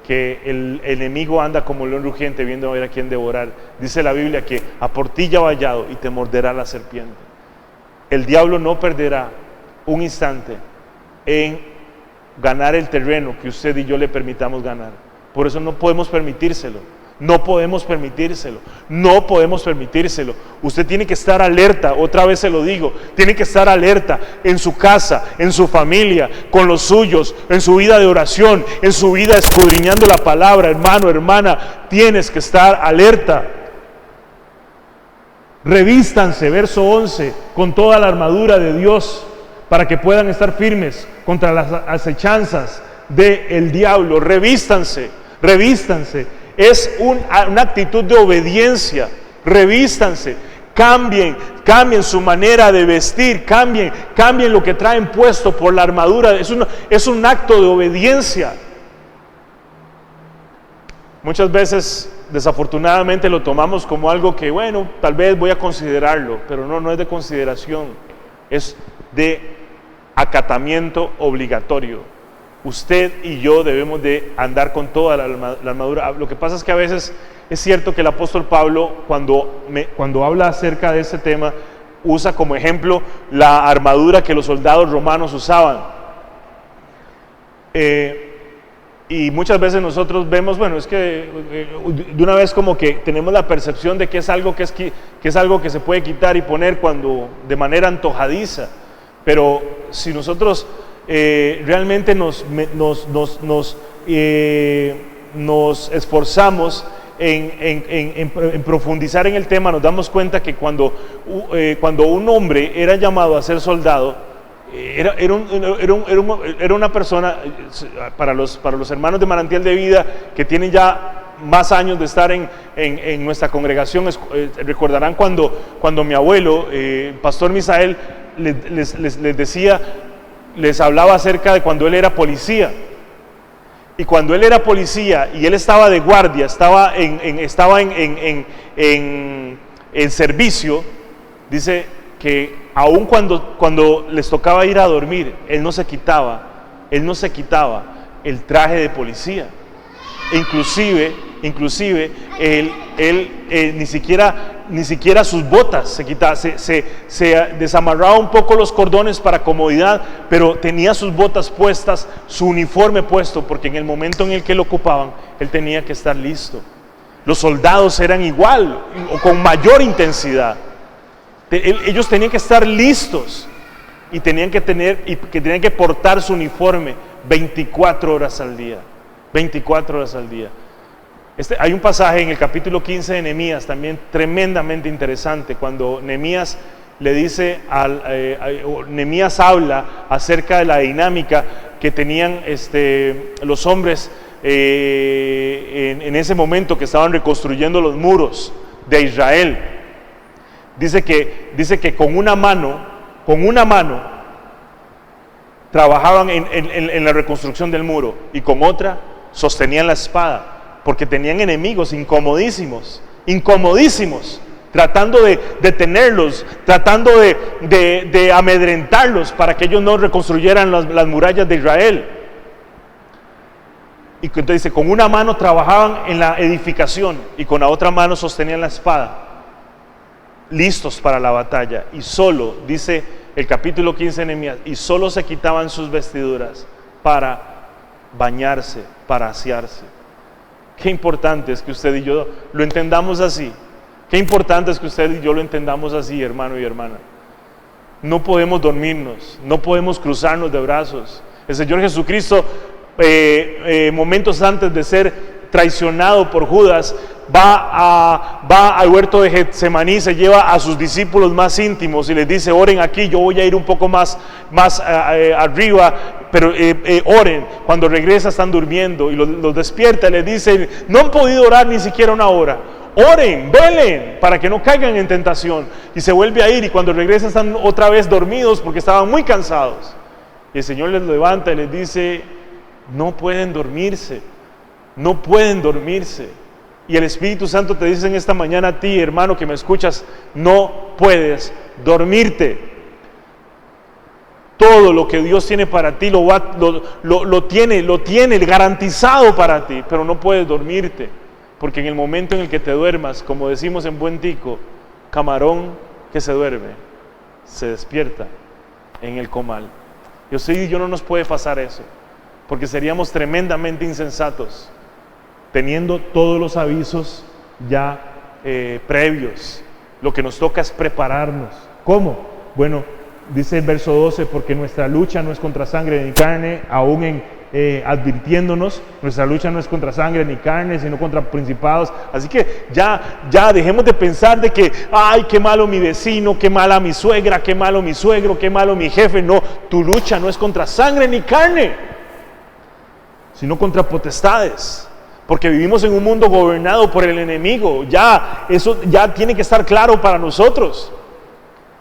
que el enemigo anda como león rugiente viendo a ver a quién devorar. Dice la Biblia que a portilla vallado y te morderá la serpiente. El diablo no perderá un instante en ganar el terreno que usted y yo le permitamos ganar. Por eso no podemos permitírselo. No podemos permitírselo, no podemos permitírselo. Usted tiene que estar alerta, otra vez se lo digo, tiene que estar alerta en su casa, en su familia, con los suyos, en su vida de oración, en su vida escudriñando la palabra. Hermano, hermana, tienes que estar alerta. Revístanse, verso 11, con toda la armadura de Dios, para que puedan estar firmes contra las acechanzas del diablo. Revístanse. Es una actitud de obediencia. Revístanse, cambien su manera de vestir, cambien lo que traen puesto por la armadura. Es un acto de obediencia. Muchas veces, desafortunadamente, lo tomamos como algo que, bueno, tal vez voy a considerarlo, pero no es de consideración, es de acatamiento obligatorio. Usted y yo debemos de andar con toda la armadura. Lo que pasa es que a veces es cierto que el apóstol Pablo, cuando habla acerca de este tema, usa como ejemplo la armadura que los soldados romanos usaban. Y muchas veces nosotros vemos, bueno, es que de una vez como que tenemos la percepción de que es algo que es algo que se puede quitar y poner cuando de manera antojadiza. Pero si nosotros realmente nos esforzamos en profundizar en el tema, nos damos cuenta que cuando un hombre era llamado a ser soldado, era una persona, para los hermanos de Manantial de Vida que tienen ya más años de estar en nuestra congregación, recordarán cuando mi abuelo, Pastor Misael, les decía, les hablaba acerca de cuando él era policía. Y cuando él era policía y él estaba de guardia, estaba en servicio, dice que aun cuando les tocaba ir a dormir, él no se quitaba el traje de policía. Inclusive él ni siquiera sus botas se quitaba, se desamarraba un poco los cordones para comodidad, pero tenía sus botas puestas, su uniforme puesto, porque en el momento en el que lo ocupaban, él tenía que estar listo. Los soldados eran igual o con mayor intensidad. Ellos tenían que estar listos y tenían que portar su uniforme 24 horas al día. 24 horas al día. Hay un pasaje en el capítulo 15 de Nehemías también tremendamente interesante, cuando Nehemías le dice Nehemías habla acerca de la dinámica que tenían los hombres en ese momento que estaban reconstruyendo los muros de Israel. Dice que con una mano trabajaban en la reconstrucción del muro y con otra sostenían la espada, porque tenían enemigos incomodísimos, tratando de detenerlos, tratando de amedrentarlos para que ellos no reconstruyeran las murallas de Israel. Y entonces dice, con una mano trabajaban en la edificación y con la otra mano sostenían la espada, listos para la batalla. Y solo, dice el capítulo 15 de Nehemías, y solo se quitaban sus vestiduras para bañarse, para asearse. Qué importante es que usted y yo lo entendamos así. Qué importante es que usted y yo lo entendamos así, hermano y hermana. No podemos dormirnos, no podemos cruzarnos de brazos. El Señor Jesucristo, momentos antes de ser traicionado por Judas, va al huerto de Getsemaní, se lleva a sus discípulos más íntimos y les dice, oren aquí, yo voy a ir un poco más arriba, pero oren. Cuando regresa están durmiendo y los despierta y les dice, no han podido orar ni siquiera una hora. Oren, velen, para que no caigan en tentación. Y se vuelve a ir y cuando regresa están otra vez dormidos porque estaban muy cansados. Y el Señor les levanta y les dice, no pueden dormirse, no pueden dormirse. Y el Espíritu Santo te dice en esta mañana a ti, hermano que me escuchas, no puedes dormirte. Todo lo que Dios tiene para ti lo tiene garantizado para ti, pero no puedes dormirte. Porque en el momento en el que te duermas, como decimos en buen tico, camarón que se duerme, se despierta en el comal. Y usted y yo no nos puede pasar eso, porque seríamos tremendamente insensatos, teniendo todos los avisos ya previos. Lo que nos toca es prepararnos. ¿Cómo? Bueno, dice el verso 12, porque nuestra lucha no es contra sangre ni carne, aún advirtiéndonos, nuestra lucha no es contra sangre ni carne, sino contra principados. Así que ya dejemos de pensar de que, ay, qué malo mi vecino, qué mala mi suegra, qué malo mi suegro, qué malo mi jefe. No, tu lucha no es contra sangre ni carne, sino contra potestades. Porque vivimos en un mundo gobernado por el enemigo. Eso ya tiene que estar claro para nosotros.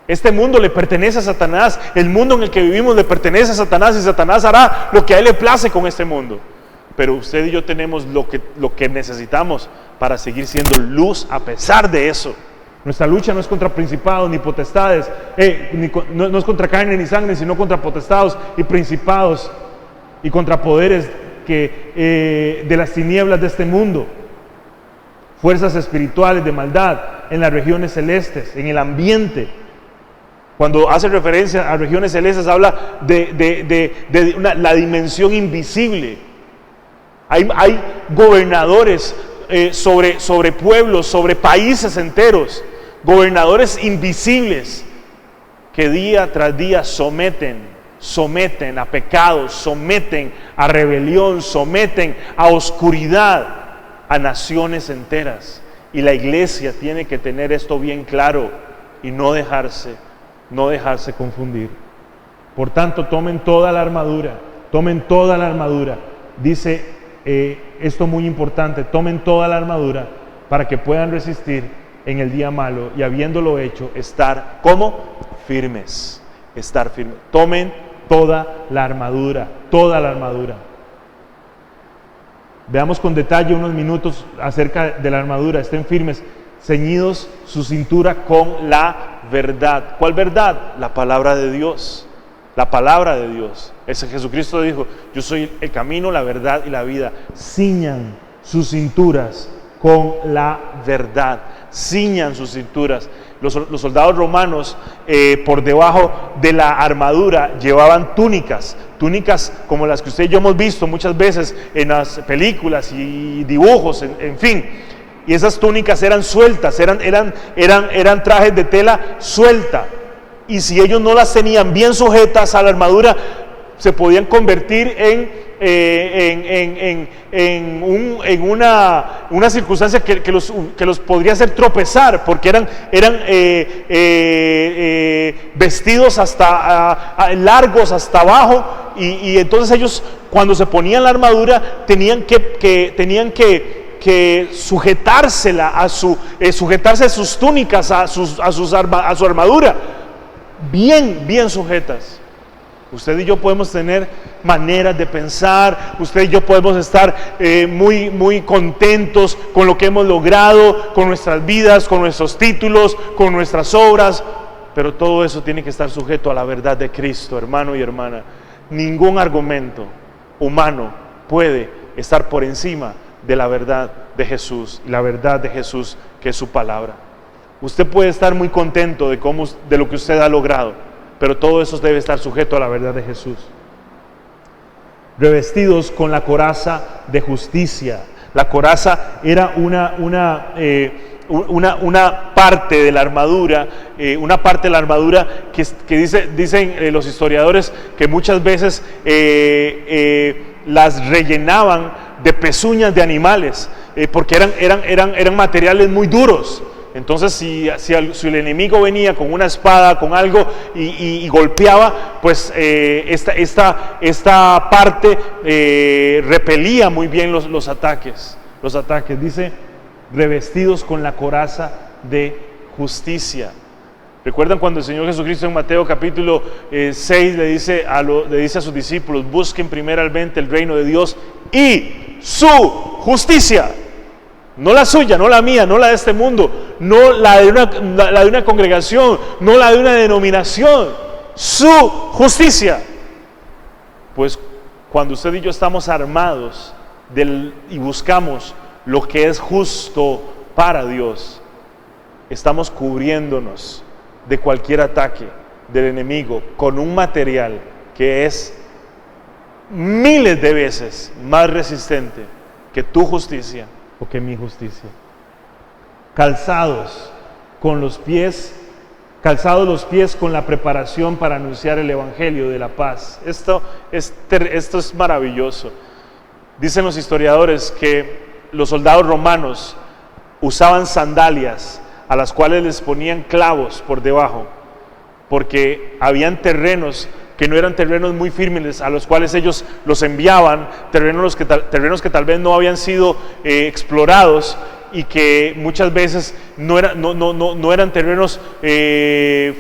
Este mundo le pertenece a Satanás, el mundo en el que vivimos le pertenece a Satanás y Satanás hará lo que a él le place con este mundo. Pero usted y yo tenemos lo que necesitamos para seguir siendo luz a pesar de eso. Nuestra lucha no es contra principados ni potestades, no es contra carne ni sangre, sino contra potestados y principados y contra poderes de las tinieblas de este mundo, fuerzas espirituales de maldad en las regiones celestes, en el ambiente. Cuando hace referencia a regiones celestes, habla de la dimensión invisible. Hay gobernadores sobre pueblos, sobre países enteros, gobernadores invisibles que día tras día someten a pecados, someten a rebelión, someten a oscuridad a naciones enteras. Y la iglesia tiene que tener esto bien claro y no dejarse confundir. Por tanto, tomen toda la armadura. Dice esto muy importante, tomen toda la armadura para que puedan resistir en el día malo y habiéndolo hecho, estar como firmes. Estar firmes. Tomen toda la armadura. Veamos con detalle unos minutos acerca de la armadura. Estén firmes, ceñidos su cintura con la verdad. ¿Cuál verdad? La palabra de Dios. La palabra de Dios. Ese Jesucristo dijo, yo soy el camino, la verdad y la vida. Ciñan sus cinturas con la verdad. Ciñan sus cinturas. Los soldados romanos por debajo de la armadura llevaban túnicas como las que usted y yo hemos visto muchas veces en las películas y dibujos, en fin. Y esas túnicas eran sueltas, eran trajes de tela suelta. Y si ellos no las tenían bien sujetas a la armadura, se podían convertir en una circunstancia que los podría hacer tropezar, porque eran vestidos largos hasta abajo, y entonces ellos, cuando se ponían la armadura, tenían que sujetarse a sus túnicas, a su armadura, bien sujetas. Usted y yo podemos tener maneras de pensar, usted y yo podemos estar muy contentos con lo que hemos logrado, con nuestras vidas, con nuestros títulos, con nuestras obras, pero todo eso tiene que estar sujeto a la verdad de Cristo, hermano y hermana. Ningún argumento humano puede estar por encima de la verdad de Jesús, y la verdad de Jesús que es su palabra. Usted puede estar muy contento de lo que usted ha logrado, pero todo eso debe estar sujeto a la verdad de Jesús. Revestidos con la coraza de justicia. La coraza era una parte de la armadura, que dicen los historiadores que muchas veces las rellenaban de pezuñas de animales, porque eran materiales muy duros. Entonces si el enemigo venía con una espada, con algo y golpeaba, pues esta parte repelía muy bien los ataques. Dice, revestidos con la coraza de justicia. ¿Recuerdan cuando el Señor Jesucristo en Mateo capítulo 6 le dice a sus discípulos: busquen primeramente el reino de Dios y su justicia? No la suya, no la mía, no la de este mundo, no la de una congregación, no la de una denominación, su justicia. Pues cuando usted y yo estamos armados y buscamos lo que es justo para Dios, estamos cubriéndonos de cualquier ataque del enemigo con un material que es miles de veces más resistente que tu justicia o que mi justicia. Calzados los pies con la preparación para anunciar el evangelio de la paz. Esto es maravilloso. Dicen los historiadores que los soldados romanos usaban sandalias a las cuales les ponían clavos por debajo, porque habían terrenos que no eran terrenos muy firmes, a los cuales ellos los enviaban, terrenos que tal vez no habían sido explorados, y que muchas veces no eran terrenos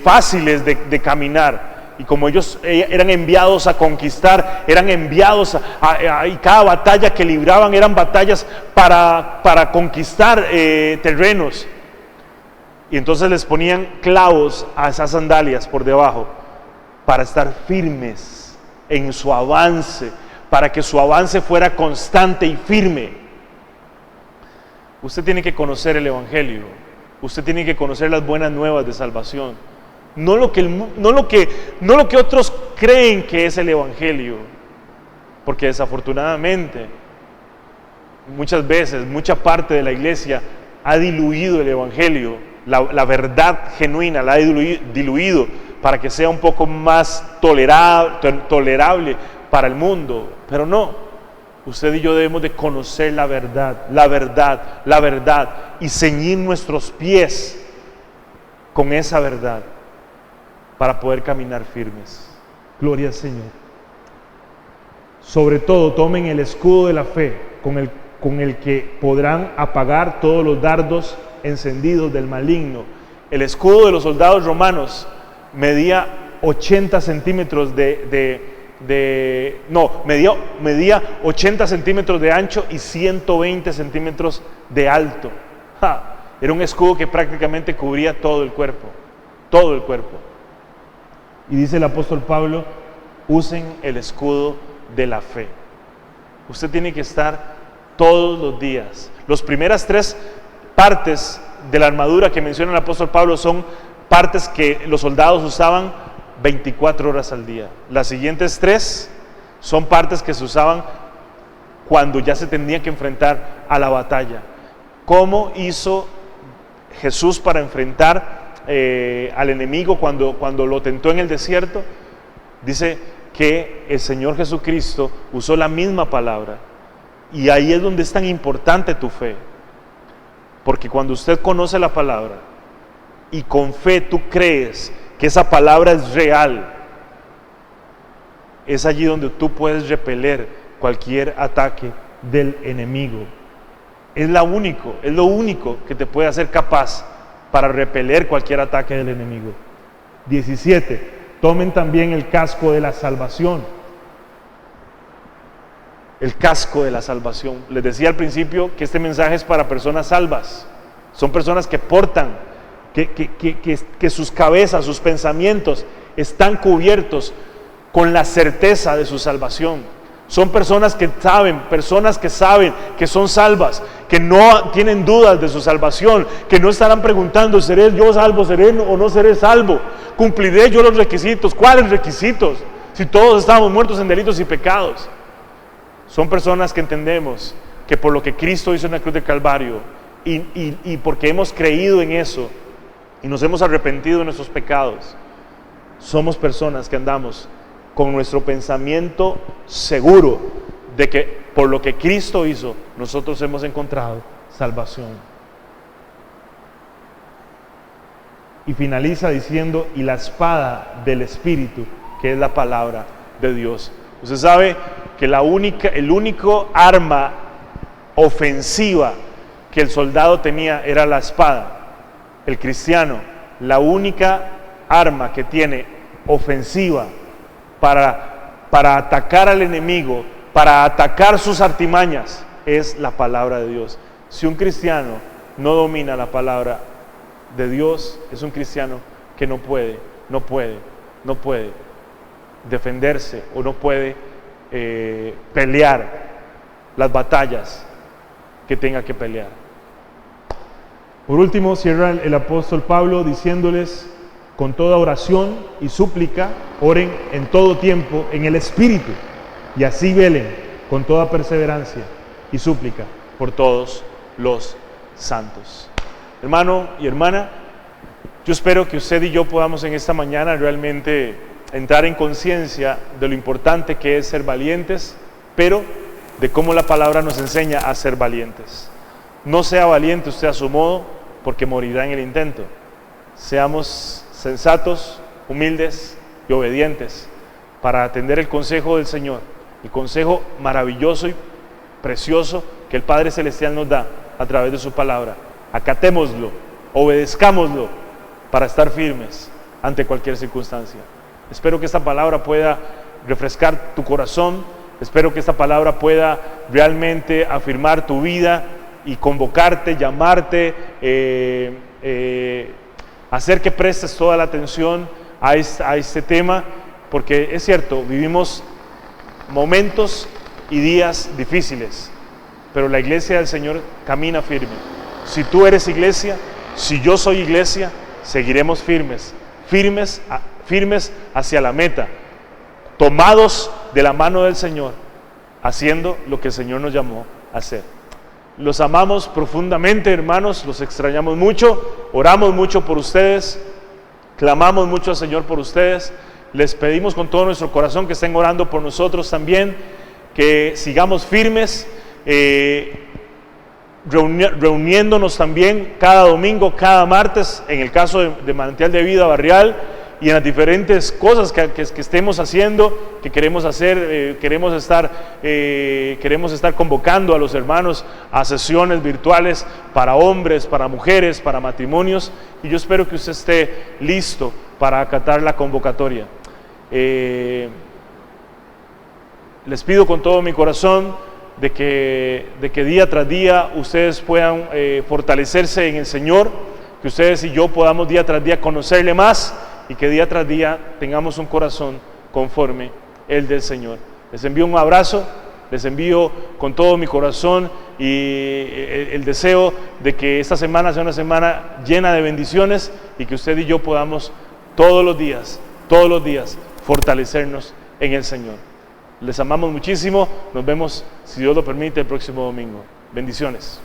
fáciles de caminar. Y como ellos eran enviados a conquistar, eran enviados y cada batalla que libraban eran batallas para conquistar terrenos. Y entonces les ponían clavos a esas sandalias por debajo para estar firmes en su avance, para que su avance fuera constante y firme. Usted tiene que conocer el evangelio, usted tiene que conocer las buenas nuevas de salvación, no lo que otros creen que es el evangelio, porque desafortunadamente muchas veces mucha parte de la iglesia ha diluido el evangelio, la verdad genuina la ha diluido para que sea un poco más tolerable para el mundo. Pero no, usted y yo debemos de conocer la verdad y ceñir nuestros pies con esa verdad para poder caminar firmes. Gloria al Señor. Sobre todo tomen el escudo de la fe con el que podrán apagar todos los dardos encendidos del maligno. El escudo de los soldados romanos medía 80 centímetros medía 80 centímetros de ancho y 120 centímetros de alto. Era un escudo que prácticamente cubría todo el cuerpo. Y dice el apóstol Pablo: usen el escudo de la fe. Usted tiene que estar todos los días. Las primeras 3 partes de la armadura que menciona el apóstol Pablo son partes que los soldados usaban 24 horas al día. Las siguientes 3 son partes que se usaban cuando ya se tenía que enfrentar a la batalla. ¿Cómo hizo Jesús para enfrentar al enemigo cuando lo tentó en el desierto? Dice que el Señor Jesucristo usó la misma palabra, y ahí es donde es tan importante tu fe, porque cuando usted conoce la palabra y con fe tú crees que esa palabra es real, es allí donde tú puedes repeler cualquier ataque del enemigo. Es lo único que te puede hacer capaz para repeler cualquier ataque del enemigo. 17. Tomen también el casco de la salvación. El casco de la salvación. Les decía al principio que este mensaje es para personas salvas. Son personas que portan, que sus cabezas, sus pensamientos están cubiertos con la certeza de su salvación. Son personas que saben que son salvas, que no tienen dudas de su salvación, que no estarán preguntando, ¿seré yo salvo, seré o no seré salvo? ¿Cumpliré yo los requisitos? ¿Cuáles requisitos? Si todos estamos muertos en delitos y pecados. Son personas que entendemos que por lo que Cristo hizo en la cruz del Calvario y porque hemos creído en eso y nos hemos arrepentido de nuestros pecados, somos personas que andamos con nuestro pensamiento seguro de que por lo que Cristo hizo, nosotros hemos encontrado salvación. Y finaliza diciendo, y la espada del Espíritu, que es la palabra de Dios. Usted sabe que el único arma ofensiva que el soldado tenía era la espada. El cristiano, la única arma que tiene ofensiva para atacar al enemigo, para atacar sus artimañas, es la palabra de Dios. Si un cristiano no domina la palabra de Dios, es un cristiano que no puede defenderse o no puede pelear las batallas que tenga que pelear. Por último, cierra el apóstol Pablo diciéndoles: con toda oración y súplica, oren en todo tiempo en el Espíritu, y así velen con toda perseverancia y súplica por todos los santos. Hermano y hermana, yo espero que usted y yo podamos en esta mañana realmente entrar en conciencia de lo importante que es ser valientes, pero de cómo la palabra nos enseña a ser valientes. No sea valiente usted a su modo, porque morirá en el intento. Seamos sensatos, humildes y obedientes para atender el consejo del Señor, el consejo maravilloso y precioso que el Padre Celestial nos da a través de su palabra. Acatémoslo, obedezcámoslo para estar firmes ante cualquier circunstancia. Espero que esta palabra pueda refrescar tu corazón, espero que esta palabra pueda realmente afirmar tu vida y convocarte, llamarte, hacer que prestes toda la atención a este tema, porque es cierto, vivimos momentos y días difíciles, pero la iglesia del Señor camina firme. Si tú eres iglesia, si yo soy iglesia, seguiremos firmes hacia la meta, tomados de la mano del Señor, haciendo lo que el Señor nos llamó a hacer. Los amamos profundamente, hermanos, los extrañamos mucho, oramos mucho por ustedes, clamamos mucho al Señor por ustedes, les pedimos con todo nuestro corazón que estén orando por nosotros también, que sigamos firmes, reuniéndonos también cada domingo, cada martes, en el caso de Manantial de Vida Barrial, y en las diferentes cosas que estemos haciendo, que queremos hacer, queremos estar convocando a los hermanos a sesiones virtuales para hombres, para mujeres, para matrimonios, y yo espero que usted esté listo para acatar la convocatoria. Les pido con todo mi corazón de que día tras día ustedes puedan fortalecerse en el Señor, que ustedes y yo podamos día tras día conocerle más, y que día tras día tengamos un corazón conforme el del Señor. Les envío un abrazo, les envío con todo mi corazón y el deseo de que esta semana sea una semana llena de bendiciones y que usted y yo podamos todos los días fortalecernos en el Señor. Les amamos muchísimo, nos vemos, si Dios lo permite, el próximo domingo. Bendiciones.